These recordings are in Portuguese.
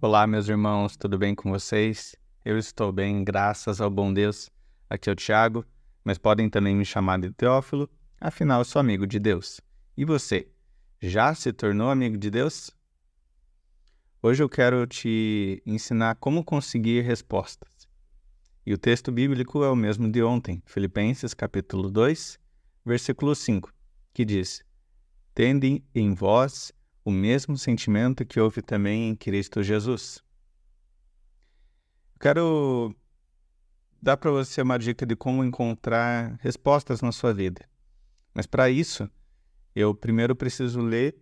Olá, meus irmãos, tudo bem com vocês? Eu estou bem, graças ao bom Deus. Aqui é o Tiago, mas podem também me chamar de Teófilo, afinal eu sou amigo de Deus. E você, já se tornou amigo de Deus? Hoje eu quero te ensinar como conseguir respostas. E o texto bíblico é o mesmo de ontem, Filipenses capítulo 2, versículo 5, que diz: Tende em vós o mesmo sentimento que houve também em Cristo Jesus. Quero dar para você uma dica de como encontrar respostas na sua vida. Mas para isso, eu primeiro preciso ler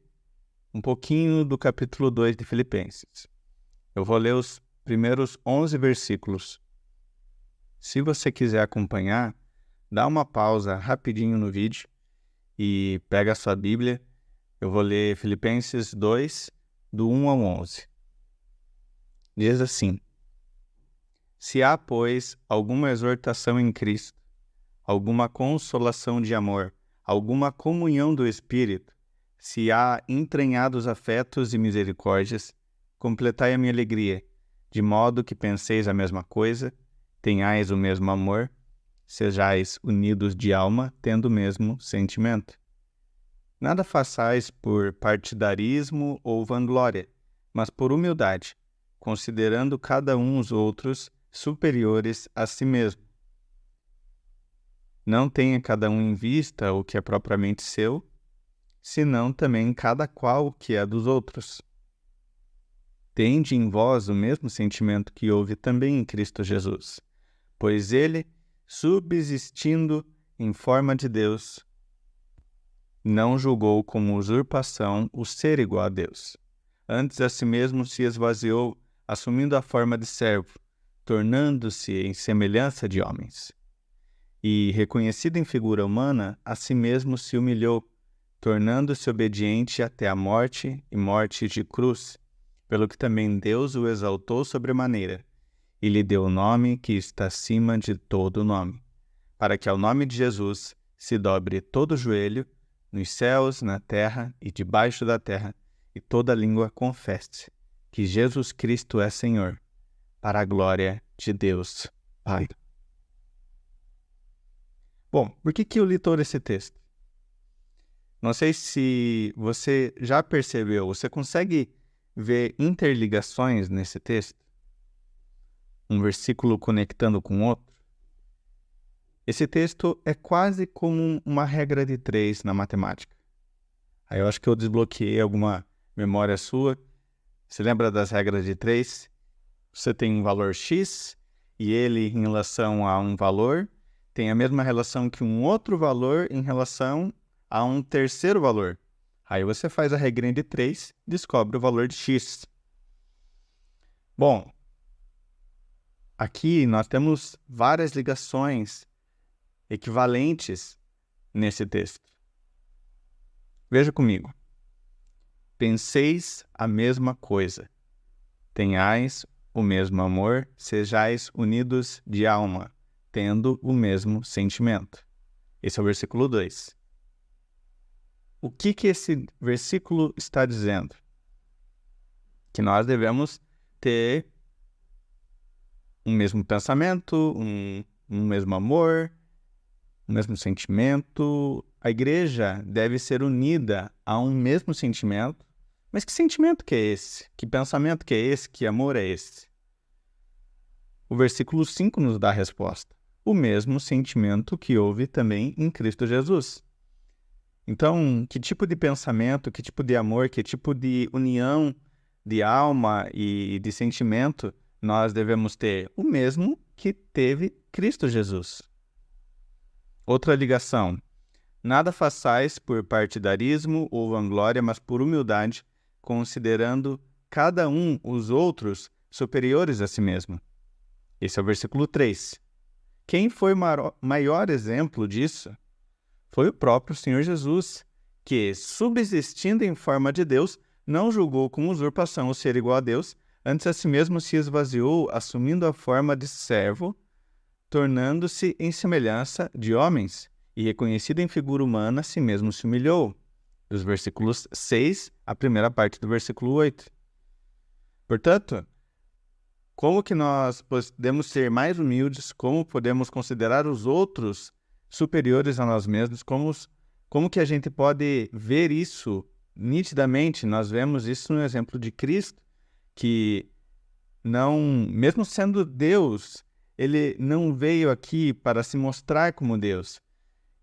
um pouquinho do capítulo 2 de Filipenses. Eu vou ler os primeiros 11 versículos. Se você quiser acompanhar, dá uma pausa rapidinho no vídeo e pega a sua Bíblia. Eu vou ler Filipenses 2, do 1 ao 11. Diz assim: Se há, pois, alguma exortação em Cristo, alguma consolação de amor, alguma comunhão do Espírito, se há entranhados afetos e misericórdias, completai a minha alegria, de modo que penseis a mesma coisa, tenhais o mesmo amor, sejais unidos de alma, tendo o mesmo sentimento. Nada façais por partidarismo ou vanglória, mas por humildade, considerando cada um os outros superiores a si mesmo. Não tenha cada um em vista o que é propriamente seu, senão também cada qual o que é dos outros. Tende em vós o mesmo sentimento que houve também em Cristo Jesus, pois ele, subsistindo em forma de Deus, não julgou como usurpação o ser igual a Deus. Antes a si mesmo se esvaziou, assumindo a forma de servo, tornando-se em semelhança de homens. E, reconhecido em figura humana, a si mesmo se humilhou, tornando-se obediente até a morte e morte de cruz, pelo que também Deus o exaltou sobremaneira, e lhe deu o nome que está acima de todo nome, para que ao nome de Jesus se dobre todo o joelho, nos céus, na terra e debaixo da terra, e toda língua confesse que Jesus Cristo é Senhor, para a glória de Deus Pai. Bom, por que eu li todo esse texto? Não sei se você já percebeu, você consegue ver interligações nesse texto? Um versículo conectando com outro? Esse texto é quase como uma regra de 3 na matemática. Aí eu acho que eu desbloqueei alguma memória sua. Você lembra das regras de 3? Você tem um valor x e ele, em relação a um valor, tem a mesma relação que um outro valor em relação a um terceiro valor. Aí você faz a regrinha de 3, descobre o valor de x. Bom, aqui nós temos várias ligações equivalentes nesse texto. Veja comigo. Penseis a mesma coisa. Tenhais o mesmo amor, sejais unidos de alma, tendo o mesmo sentimento. Esse é o versículo 2. O que esse versículo está dizendo? Que nós devemos ter um mesmo pensamento, um mesmo amor, o mesmo sentimento. A igreja deve ser unida a um mesmo sentimento. Mas que sentimento que é esse? Que pensamento que é esse? Que amor é esse? O versículo 5 nos dá a resposta. O mesmo sentimento que houve também em Cristo Jesus. Então, que tipo de pensamento, que tipo de amor, que tipo de união de alma e de sentimento nós devemos ter? O mesmo que teve Cristo Jesus. Outra ligação. Nada façais por partidarismo ou vanglória, mas por humildade, considerando cada um os outros superiores a si mesmo. Esse é o versículo 3. Quem foi o maior exemplo disso? Foi o próprio Senhor Jesus, que, subsistindo em forma de Deus, não julgou como usurpação o ser igual a Deus, antes a si mesmo se esvaziou, assumindo a forma de servo, tornando-se em semelhança de homens, e reconhecido em figura humana, a si mesmo se humilhou. Dos versículos 6 à primeira parte do versículo 8. Portanto, Como que nós podemos ser mais humildes? Como podemos considerar os outros superiores a nós mesmos? Como que a gente pode ver isso nitidamente? Nós vemos isso no exemplo de Cristo, que não, mesmo sendo Deus, ele não veio aqui para se mostrar como Deus.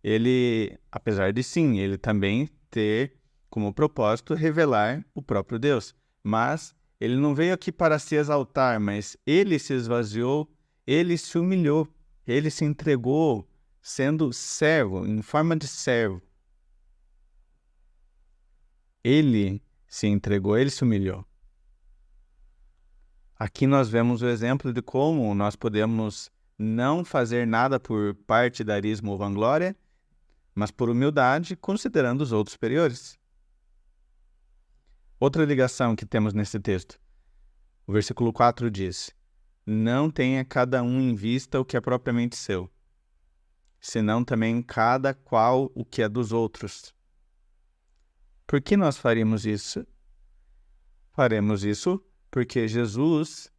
Ele, apesar de sim, ele também ter como propósito revelar o próprio Deus, mas ele não veio aqui para se exaltar, mas ele se esvaziou, ele se humilhou, ele se entregou sendo servo, em forma de servo. Ele se entregou, ele se humilhou. Aqui nós vemos o exemplo de como nós podemos não fazer nada por partidarismo ou vanglória, mas por humildade, considerando os outros superiores. Outra ligação que temos nesse texto. O versículo 4 diz: não tenha cada um em vista o que é propriamente seu, senão também cada qual o que é dos outros. Por que nós faríamos isso? Faremos isso porque Jesus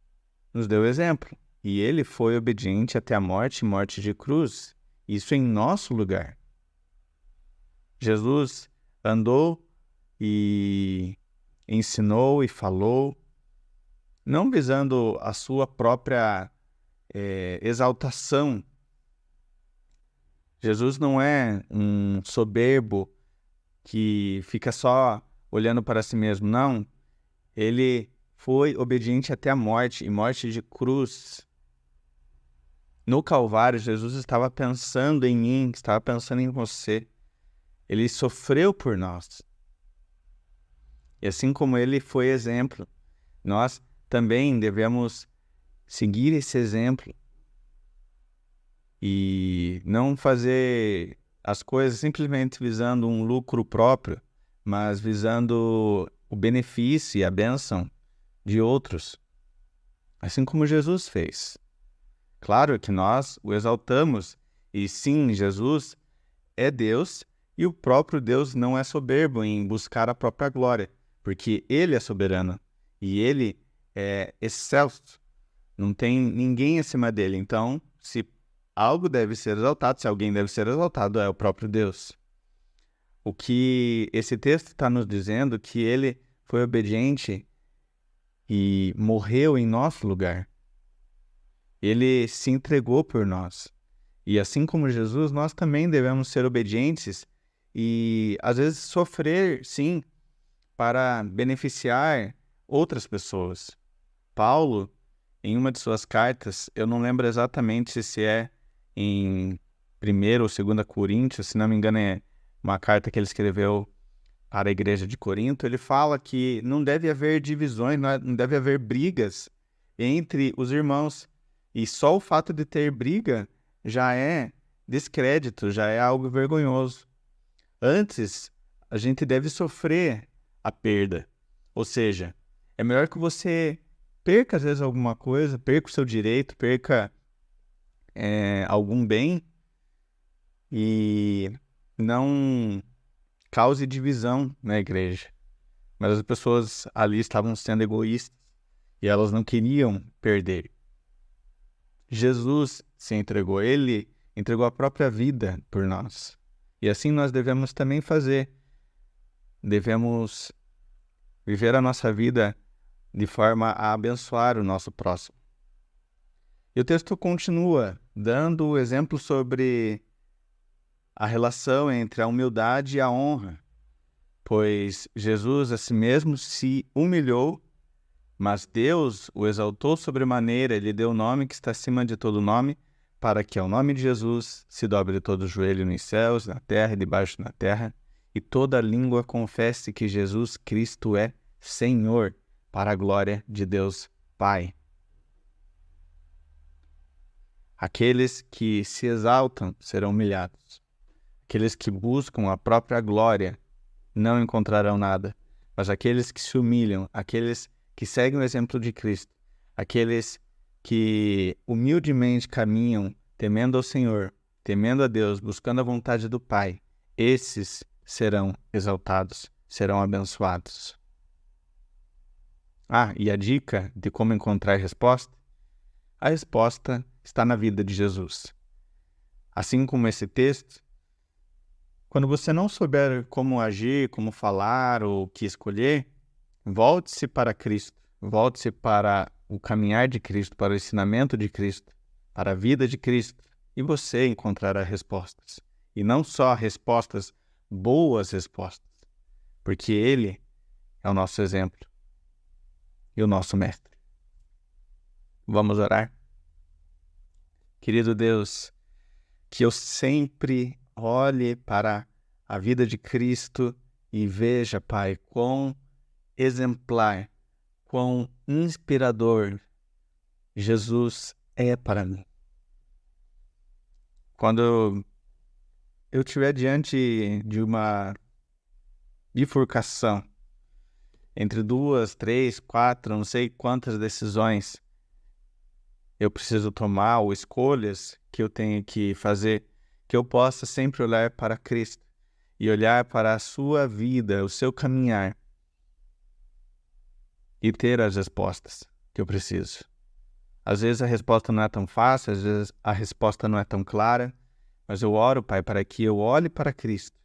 nos deu exemplo, e ele foi obediente até a morte e morte de cruz, isso em nosso lugar. Jesus andou e ensinou e falou, não visando a sua própria exaltação. Jesus não é um soberbo que fica só olhando para si mesmo, não. Ele foi obediente até a morte, e morte de cruz. No Calvário, Jesus estava pensando em mim, estava pensando em você. Ele sofreu por nós. E assim como ele foi exemplo, nós também devemos seguir esse exemplo e não fazer as coisas simplesmente visando um lucro próprio, mas visando o benefício e a bênção de outros, assim como Jesus fez. Claro que nós o exaltamos, e sim, Jesus é Deus, e o próprio Deus não é soberbo em buscar a própria glória, porque ele é soberano, e ele é excelso, não tem ninguém acima dele. Então, se algo deve ser exaltado, se alguém deve ser exaltado, é o próprio Deus. O que esse texto está nos dizendo, que ele foi obediente e morreu em nosso lugar. Ele se entregou por nós. E assim como Jesus, nós também devemos ser obedientes e, às vezes, sofrer, sim, para beneficiar outras pessoas. Paulo, em uma de suas cartas, eu não lembro exatamente se é em 1ª ou 2ª Coríntios, se não me engano é uma carta que ele escreveu para a igreja de Corinto, ele fala que não deve haver divisões, não deve haver brigas entre os irmãos. E só o fato de ter briga já é descrédito, já é algo vergonhoso. Antes, a gente deve sofrer a perda. Ou seja, é melhor que você perca às vezes alguma coisa, perca o seu direito, perca algum bem e não cause divisão na igreja. Mas as pessoas ali estavam sendo egoístas e elas não queriam perder. Jesus se entregou, ele entregou a própria vida por nós. E assim nós devemos também fazer. Devemos viver a nossa vida de forma a abençoar o nosso próximo. E o texto continua dando o exemplo sobre a relação entre a humildade e a honra, pois Jesus a si mesmo se humilhou, mas Deus o exaltou sobremaneira, ele deu o nome que está acima de todo nome, para que ao nome de Jesus se dobre todo o joelho nos céus, na terra e debaixo da terra, e toda língua confesse que Jesus Cristo é Senhor, para a glória de Deus Pai. Aqueles que se exaltam serão humilhados. Aqueles que buscam a própria glória não encontrarão nada. Mas aqueles que se humilham, aqueles que seguem o exemplo de Cristo, aqueles que humildemente caminham temendo ao Senhor, temendo a Deus, buscando a vontade do Pai, esses serão exaltados, serão abençoados. E a dica de como encontrar resposta A resposta está na vida de Jesus. Assim como esse texto, quando você não souber como agir, como falar ou o que escolher, volte-se para Cristo, volte-se para o caminhar de Cristo, para o ensinamento de Cristo, para a vida de Cristo, e você encontrará respostas. E não só respostas, boas respostas, porque Ele é o nosso exemplo e o nosso mestre. Vamos orar? Querido Deus, que eu sempre olhe para a vida de Cristo e veja, Pai, quão exemplar, quão inspirador Jesus é para mim. Quando eu estiver diante de uma bifurcação entre 2, 3, 4, não sei quantas decisões eu preciso tomar ou escolhas que eu tenho que fazer, que eu possa sempre olhar para Cristo e olhar para a sua vida, o seu caminhar e ter as respostas que eu preciso. Às vezes a resposta não é tão fácil, às vezes a resposta não é tão clara, mas eu oro, Pai, para que eu olhe para Cristo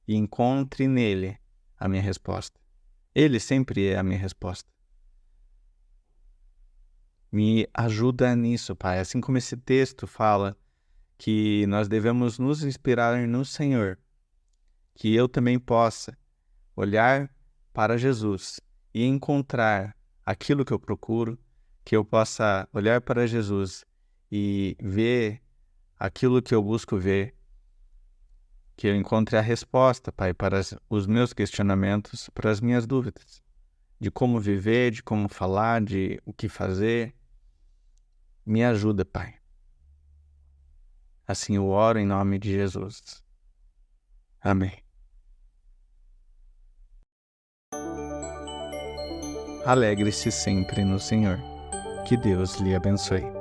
e encontre nele a minha resposta. Ele sempre é a minha resposta. Me ajuda nisso, Pai. Assim como esse texto fala que nós devemos nos inspirar no Senhor, que eu também possa olhar para Jesus e encontrar aquilo que eu procuro, que eu possa olhar para Jesus e ver aquilo que eu busco ver, que eu encontre a resposta, Pai, para os meus questionamentos, para as minhas dúvidas, de como viver, de como falar, de o que fazer. Me ajuda, Pai. Assim eu oro em nome de Jesus. Amém. Alegre-se sempre no Senhor. Que Deus lhe abençoe.